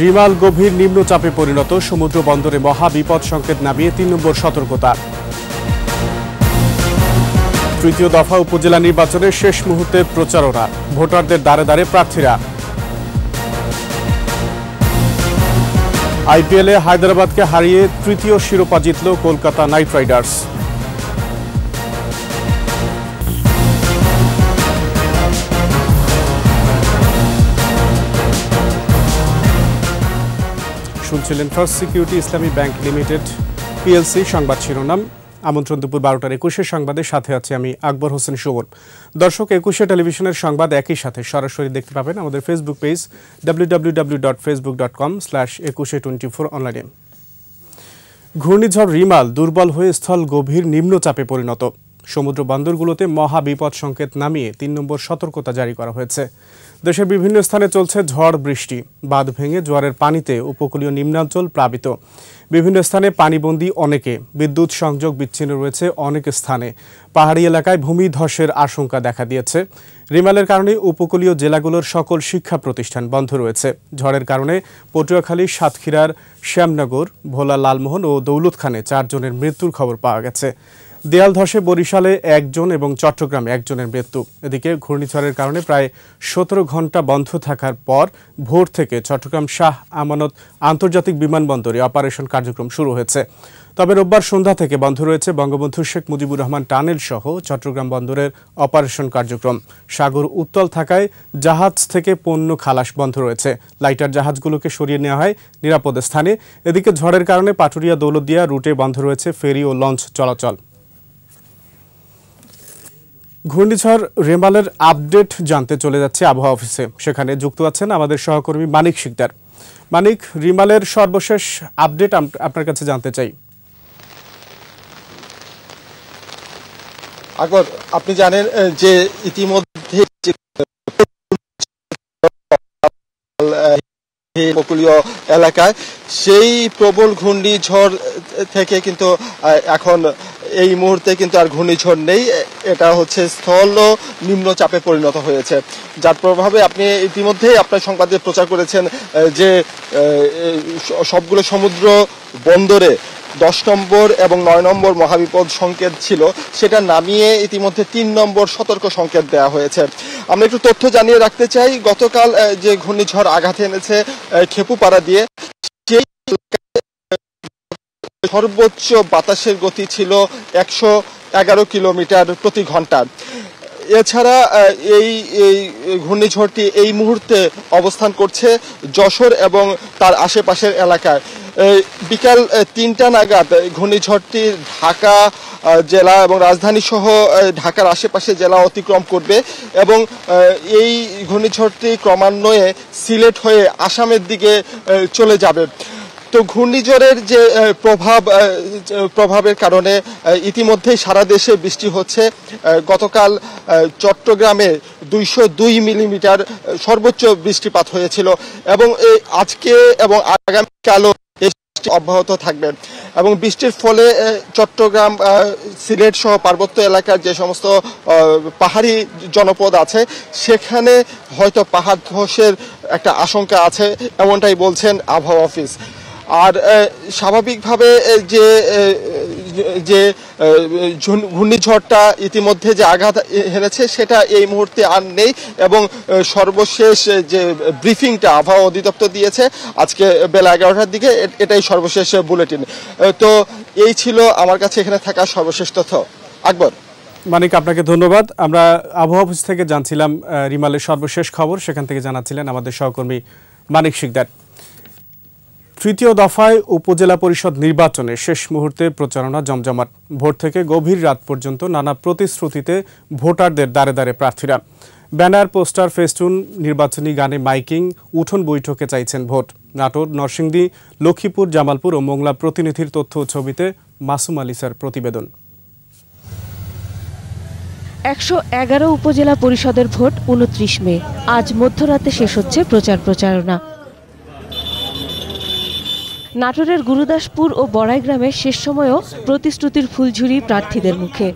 Remal গভীর নিম্নচাপে পরিণত, সমুদ্র বন্দরে মহা বিপদ সংকেত নামিয়ে ৩ নম্বর সতর্কতা। তৃতীয় দফা উপজেলা নির্বাচনের শেষ মুহূর্তে প্রচারণা, ভোটারদের দ্বারে দ্বারে প্রার্থীরা। আইপিএলে হায়দরাবাদকে হারিয়ে তৃতীয় শিরোপা জিতল কলকাতা নাইট রাইডার্স। শুনছিলেন ফার্স্ট সিকিউরিটি ইসলামী ব্যাংক লিমিটেড পিএলসি সংবাদ শিরোনাম। আমন্ত্রণ দুপুর 12টার 21 সংবাদের সাথে আছি আমি আকবর হোসেন সুমন। দর্শক, 21 টেলিভিশনের সংবাদ একই সাথে সরাসরি দেখতে পাবেন আমাদের ফেসবুক পেজ www.facebook.com/2124 অনলাইনে। ঘূর্ণিঝড় রিমাল দুর্বল হয়ে স্থল গভীর নিম্নচাপে পরিণত, সমুদ্র বন্দরগুলোতে মহা বিপদ সংকেত নামিয়ে ৩ নম্বর সতর্কতা জারি করা হয়েছে। দেশের বিভিন্ন স্থানে চলছে ঝড় বৃষ্টি, বাঁধ ভেঙে জোয়ারের পানিতে উপকূলীয় নিম্নাঞ্চল প্লাবিত, বিভিন্ন স্থানে পানিবন্দী অনেকে, বিদ্যুৎ সংযোগ বিচ্ছিন্ন রয়েছে অনেক স্থানে, পাহাড়ি এলাকায় ভূমিধসের আশঙ্কা দেখা দিয়েছে। রিমালের কারণে উপকূলীয় জেলাগুলোর সকল শিক্ষা প্রতিষ্ঠান বন্ধ রয়েছে। ঝড়ের কারণে পটুয়াখালী, সাতক্ষীরার শ্যামনগর, ভোলা, লালমোহন ও দৌলতখানে 4 জনের মৃত্যুর খবর পাওয়া গেছে। দেয়াল ধসে বরিশালে 1 জন এবং চট্টগ্রামে 1 জনের মৃত্যু। এদিকে ঘূর্ণিঝড়ের কারণে প্রায় 17 ঘন্টা বন্ধ থাকার পর ভোর থেকে চট্টগ্রাম শাহ আমানত আন্তর্জাতিক বিমানবন্দরে অপারেশন কার্যক্রম শুরু হয়েছে। তবে রোববার সন্ধ্যা থেকে বন্ধ রয়েছে বঙ্গবন্ধু শেখ মুজিবুর রহমান টানেল সহ চট্টগ্রাম বন্দরের অপারেশন কার্যক্রম। সাগর উত্তাল থাকায় জাহাজ থেকে পণ্য খালাস বন্ধ রয়েছে। লাইটার জাহাজগুলোকে সরিয়ে নেওয়া হয় নিরাপদ স্থানে। এদিকে ঝড়ের কারণে পাটুরিয়া দৌলতদিয়া রুটে বন্ধ রয়েছে ফেরি ও লঞ্চ চলাচল। ঘূর্ণিঝড় রেমালের আপডেট জানতে চলে যাচ্ছে আবহাওয়া অফিসে। সেখানে যুক্ত আছেন আমাদের সহকর্মী মানিক শিকদার। মানিক, রিমালের সর্বশেষ আপডেট আপনার কাছে জানতে চাই। আকবর, আপনি জানেন যে ইতিমধ্যে উপকূলীয় এলাকায় সেই প্রবল ঘূর্ণিঝড় থেকে কিন্তু এখন এই মুহূর্তে কিন্তু আর ঘূর্ণিঝড় নেই, এটা হচ্ছে স্থল নিম্নচাপে পরিণত হয়েছে, যার প্রভাবে আপনি ইতিমধ্যেই আপনার সংবাদে প্রচার করেছেন যে সবগুলো সমুদ্র বন্দরে 10 নম্বর এবং 9 নম্বর মহাবিপদ সংকেত ছিল, সেটা নামিয়ে ইতিমধ্যে 3 নম্বর সতর্ক সংকেত দেওয়া হয়েছে। আমরা একটু তথ্য জানিয়ে রাখতে চাই, গতকাল যে ঘূর্ণিঝড় আঘাত এনেছে খেপুপাড়া দিয়ে, সেই সর্বোচ্চ বাতাসের গতি ছিল 111 কিলোমিটার প্রতি ঘন্টা। এছাড়া এই ঘূর্ণিঝড়টি এই মুহূর্তে অবস্থান করছে যশোর এবং তার আশেপাশের এলাকায়। বিকাল 3টা নাগাদ ঘূর্ণিঝড়টি ঢাকা জেলা এবং রাজধানী সহ ঢাকার আশেপাশে জেলা অতিক্রম করবে এবং এই ঘূর্ণিঝড়টি ক্রমান্বয়ে সিলেট হয়ে আসামের দিকে চলে যাবে। তো ঘূর্ণিঝড়ের যে প্রভাবের কারণে ইতিমধ্যেই সারা দেশে বৃষ্টি হচ্ছে। গতকাল চট্টগ্রামে 202 মিলিমিটার সর্বোচ্চ বৃষ্টিপাত হয়েছিল এবং আজকে এবং আগামীকালও অব্যাহত থাকবে এবং বৃষ্টির ফলে চট্টগ্রাম, সিলেট সহ পার্বত্য এলাকার যে সমস্ত পাহাড়ি জনপদ আছে সেখানে হয়তো পাহাড় ধসের একটা আশঙ্কা আছে, এমনটাই বলছেন আবহাওয়া অফিস। আর স্বাভাবিকভাবে যে ঘূর্ণিঝড়টা ইতিমধ্যে যে আঘাত হেনেছে সেটা এই মুহূর্তে আর নেই এবং সর্বশেষ যে ব্রিফিংটা আবহাওয়া অধিদপ্তর দিয়েছে আজকে বেলা 11টার দিকে, এটাই সর্বশেষ বুলেটিন। তো এই ছিল আমার কাছে এখানে থাকা সর্বশেষ তথ্য। আকবর। মানিক, আপনাকে ধন্যবাদ। আমরা আবহাওয়া অফিস থেকে জানছিলাম রিমালের সর্বশেষ খবর, সেখান থেকে জানাচ্ছিলেন আমাদের সহকর্মী মানিক শিকদার। তৃতীয় দফায় উপজেলা পরিষদ নির্বাচনে শেষ মুহূর্তে প্রচারণা জমজমাট। ভোট থেকে গভীর রাত পর্যন্ত নানা প্রতিশ্রুতিতে ভোটারদের দ্বারে দ্বারে প্রার্থীরা। ব্যানার, পোস্টার, ফেস্টুন, নির্বাচনী গানে মাইকিং, উঠোন বৈঠকে চাইছেন ভোট। নাটোর, নরসিংদী, লক্ষ্মীপুর, জামালপুর ও মোংলা প্রতিনিধির তথ্য ও ছবিতে মাসুম আলিসার প্রতিবেদন। 111 উপজেলা পরিষদের ভোট 29 মে। আজ মধ্যরাতে শেষ হচ্ছে প্রচারণা। নাটোরের গুরুদাসপুর ও বড়াইগ্রামে শেষ সময়েও প্রতিশ্রুতির ফুলঝুরি প্রার্থীদের মুখে।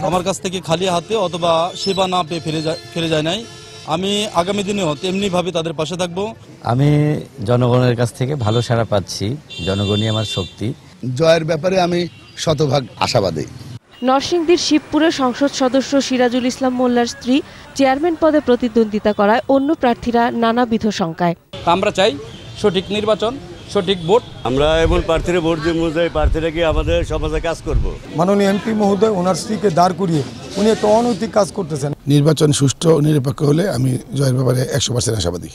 আমার কাছ থেকে খালি হাতে অথবা সেবা না পেয়ে ফিরে যায় নাই, আমি আগামী দিনেও তেমনিভাবে তাদের পাশে থাকব। আমি জনগণের কাছ থেকে ভালো সাড়া পাচ্ছি, জনগণই আমার শক্তি। জয়ের ব্যাপারে আমি শতভাগ আশাবাদী। নরসিংদীর শিবপুরের সংসদ সদস্য সিরাজুল ইসলাম মোল্লার স্ত্রী চেয়ারম্যান পদে প্রতিদ্বন্দ্বিতা করায় অন্য প্রার্থীরা নানাবিধ শঙ্কায়। আমরা চাই সঠিক নির্বাচন, সঠিক ভোট। আমরা এমন প্রার্থীরা ভোট দিব যে প্রার্থীরা কি আমাদের সমাজে কাজ করব। মাননীয় এমপি মহোদয় ওনার স্ত্রীকে দাঁড় করিয়ে উনি একটা অনৈতিক কাজ করতেছেন। নির্বাচন সুষ্ঠু ও নিরপেক্ষ হলে আমি জয়ের ব্যাপারে 100% আশাবাদী।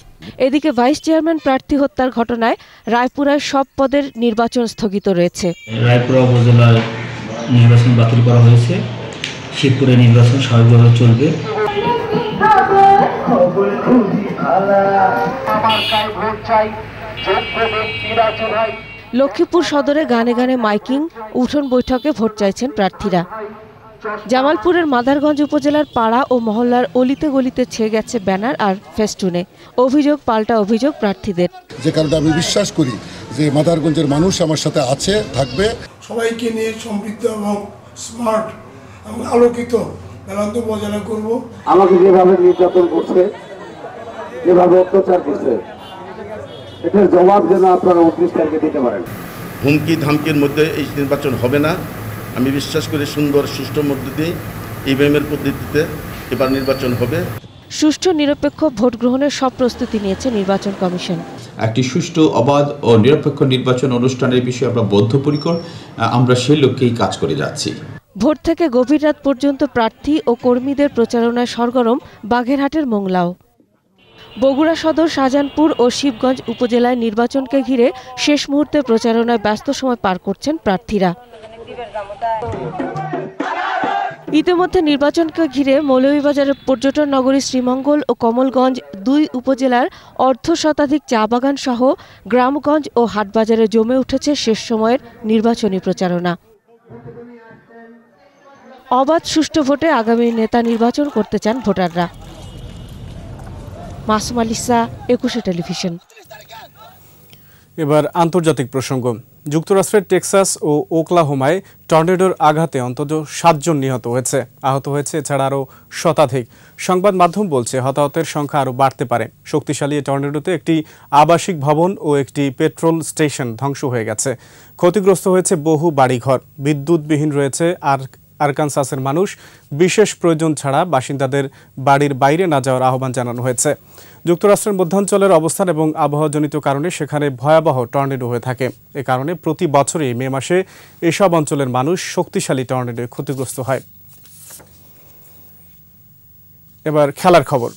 এদিকে ভাইস চেয়ারম্যান প্রার্থী হত্যার ঘটনায় রায়পুরায় সব পদের নির্বাচন স্থগিত রয়েছে। রায়পুরা উপজেলার নির্বাচন বাতিল করা হয়েছে, শিবপুরে নির্বাচন স্বাভাবিকভাবে চলবে। লক্ষ্মীপুর সদরে গানে গানে মাইকিং, উঠোন বৈঠকে ভোট চাইছেন প্রার্থীরা। জামালপুরের মাদারগঞ্জ উপজেলার পাড়া ও মহল্লার অলিতে গলিতে ছেয়ে গেছে ব্যানার আর ফেস্টুনে। অভিযোগ পাল্টা অভিযোগ প্রার্থীদের। যে কারণে আমি বিশ্বাস করি যে মাদারগঞ্জের মানুষ আমার সাথে আছে, থাকবে। সবাইকে নিয়ে সমৃদ্ধ এবং স্মার্ট এবং আলোকিত মেলান্দ উপজেলা করব। আমাকে যেভাবে নির্যাতন করছে, যেভাবে অত্যাচার করছে, এটার জবাব যেন আপনারা 29 তারিখে দিতে পারেন। হুমকি ধামকির মধ্যে এই নির্বাচন হবে না। আমি বিশ্বাস করি সুন্দর সুষ্ঠুর মধ্য দিয়ে ইভিএমের পদ্ধতিতে এবার নির্বাচন হবে। সুষ্ঠু নিরপেক্ষ ভোট গ্রহণের সব প্রস্তুতি নিয়েছে নির্বাচন কমিশন। একটি সুষ্ঠু, অবাধ ও নিরপেক্ষ নির্বাচন অনুষ্ঠানের বিষয়ে আমরা বদ্ধপরিকর, আমরা সেই লক্ষ্যেই কাজ করে যাচ্ছি। ভোট থেকে গভীর রাত পর্যন্ত প্রার্থী ও কর্মীদের প্রচারণায় সরগরম বাগেরহাটের মোংলাও। বগুড়া সদর, শাহজাহানপুর ও শিবগঞ্জ উপজেলায় নির্বাচনকে ঘিরে শেষ মুহূর্তে প্রচারণায় ব্যস্ত সময় পার করছেন প্রার্থীরা। ইতিমধ্যে নির্বাচনকে ঘিরে মৌলভীবাজারের পর্যটন নগরী শ্রীমঙ্গল ও কমলগঞ্জ 2 উপজেলার অর্ধশতাধিক চা বাগান সহ গ্রামগঞ্জ ও হাটবাজারে জমে উঠেছে শেষ সময়ের নির্বাচনী প্রচারণা। অবাধ সুষ্ঠু ভোটে আগামী নেতা নির্বাচন করতে চান ভোটাররা। মাসুম আলিসা, 21 টেলিভিশন। এবার আন্তর্জাতিক প্রসঙ্গ। যুক্তরাষ্ট্রের টেক্সাস ও ওকলাহোমায় টর্নেডোর আঘাতে অন্তত 7 জন নিহত হয়েছে। আহত হয়েছে এছাড়া আরও শতাধিক। সংবাদ মাধ্যম বলছে হতাহতের সংখ্যা আরও বাড়তে পারে। শক্তিশালী টর্নেডোতে একটি আবাসিক ভবন ও একটি পেট্রোল স্টেশন ধ্বংস হয়ে গেছে। ক্ষতিগ্রস্ত হয়েছে বহু বাড়িঘর। বিদ্যুৎবিহীন রয়েছে আরকানসাসের মানুষ। বিশেষ প্রয়োজন ছাড়া বাসিন্দাদের বাড়ির বাইরে না যাওয়ার আহ্বান জানানো হয়েছে। যুক্তরাষ্ট্রের মধ্যাঞ্চলের অবস্থান এবং আবহাওয়াজনিত কারণে সেখানে ভয়াবহ টর্নেডো হয়ে থাকে। এ কারণে প্রতি বছরই মে মাসে এসব অঞ্চলের মানুষ শক্তিশালী টর্নেডোয় ক্ষতিগ্রস্ত হয়। এবার খেলার খবর।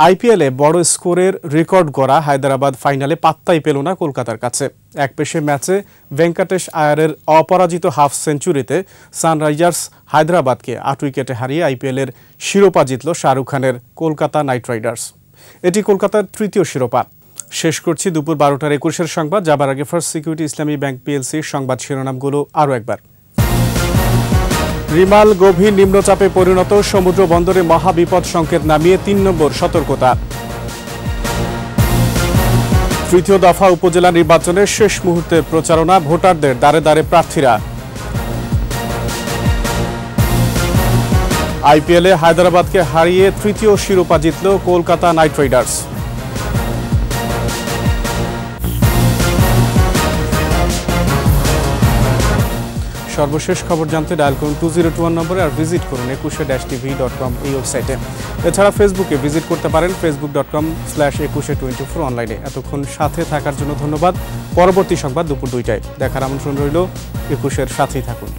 আইপিএলে বড় স্কোরের রেকর্ড গড়া হায়দরাবাদ ফাইনালে পাত্তাই পেল না কলকাতার কাছে। একপেশে ম্যাচে ভেঙ্কটেশ আয়ারের অপরাজিত হাফ সেঞ্চুরিতে সানরাইজার্স হায়দরাবাদকে 8 উইকেটে হারিয়ে আইপিএলের শিরোপা জিতল শাহরুখ খানের কলকাতা নাইট রাইডার্স। এটি কলকাতার তৃতীয় শিরোপা। শেষ করছি দুপুর 12টার 21 সংবাদ। যাবার আগে ফার্স্ট সিকিউরিটি ইসলামী ব্যাংক পিএলসির সংবাদ শিরোনামগুলো আরও একবার। রিমাল গভীর নিম্নচাপে পরিণত, সমুদ্র বন্দরে মহাবিপদ সংকেত নামিয়ে 3 নম্বর সতর্কতা। তৃতীয় দফা উপজেলা নির্বাচনের শেষ মুহূর্তে প্রচারণা, ভোটারদের দ্বারে দ্বারে প্রার্থীরা। আইপিএলে হায়দরাবাদকে হারিয়ে তৃতীয় শিরোপা জিতল কলকাতা নাইট রাইডার্স। সর্বশেষ খবর জানতে ডায়াল করুন 2021 নম্বরে আর ভিজিট করুন 21-tv.com এই ওয়েবসাইটে। এছাড়া ফেসবুকে ভিজিট করতে পারেন facebook.com/2124 অনলাইনে। এতক্ষণ সাথে থাকার জন্য ধন্যবাদ। পরবর্তী সংবাদ দুপুর 2টায় দেখার আমন্ত্রণ রইল। 21-এর সাথেই থাকুন।